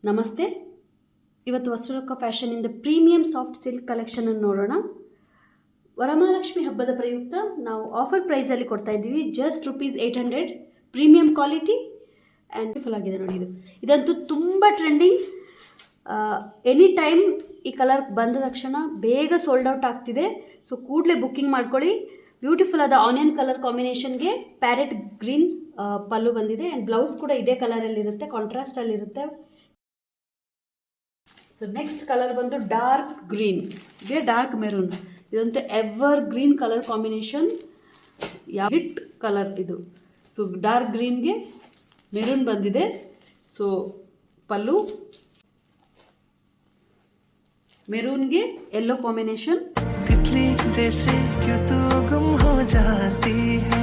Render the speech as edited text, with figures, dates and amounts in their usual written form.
ನಮಸ್ತೆ. ಇವತ್ತು ವಸ್ತ್ರಲೋಕ ಫ್ಯಾಷನಿಂದ premium soft silk ಕಲೆಕ್ಷನನ್ನು ನೋಡೋಣ. ವರಮಹಾಲಕ್ಷ್ಮಿ ಹಬ್ಬದ ಪ್ರಯುಕ್ತ ನಾವು ಆಫರ್ ಪ್ರೈಸಲ್ಲಿ ಕೊಡ್ತಾ ಇದ್ದೀವಿ. Just ₹800 premium quality and beautiful ಆಗಿದೆ ನೋಡಿ. ಇದಂತೂ ತುಂಬ ಟ್ರೆಂಡಿಂಗ್. ಎನಿ ಟೈಮ್ ಈ ಕಲರ್ ಬಂದ ತಕ್ಷಣ ಬೇಗ ಸೋಲ್ಡ್ ಔಟ್ ಆಗ್ತಿದೆ. ಸೊ ಕೂಡಲೇ ಬುಕ್ಕಿಂಗ್ ಮಾಡ್ಕೊಳ್ಳಿ. ಬ್ಯೂಟಿಫುಲ್ ಆದ ಆನಿಯನ್ ಕಲರ್ ಕಾಂಬಿನೇಷನ್ಗೆ ಪ್ಯಾರೆಟ್ ಗ್ರೀನ್ ಪಲ್ಲು ಬಂದಿದೆ ಆ್ಯಂಡ್ ಬ್ಲೌಸ್ ಕೂಡ ಇದೇ ಕಲರಲ್ಲಿರುತ್ತೆ, ಕಾಂಟ್ರಾಸ್ಟಲ್ಲಿರುತ್ತೆ. ಸೊ ನೆಕ್ಸ್ಟ್ ಕಲರ್ ಬಂದು ಡಾರ್ಕ್ ಗ್ರೀನ್ಗೆ ಡಾರ್ಕ್ ಮೆರೂನ್. ಇದಂತೂ ever green colour combination, hit colour ಇದು. ಸೊ ಡಾರ್ಕ್ ಗ್ರೀನ್ಗೆ ಮೆರೂನ್ ಬಂದಿದೆ. ಸೊ ಪಲ್ಲು ಮೆರೂನ್ಗೆ ಯೆಲ್ಲೋ ಕಾಂಬಿನೇಷನ್. तितली जैसे क्यों तू गुम हो जाती है,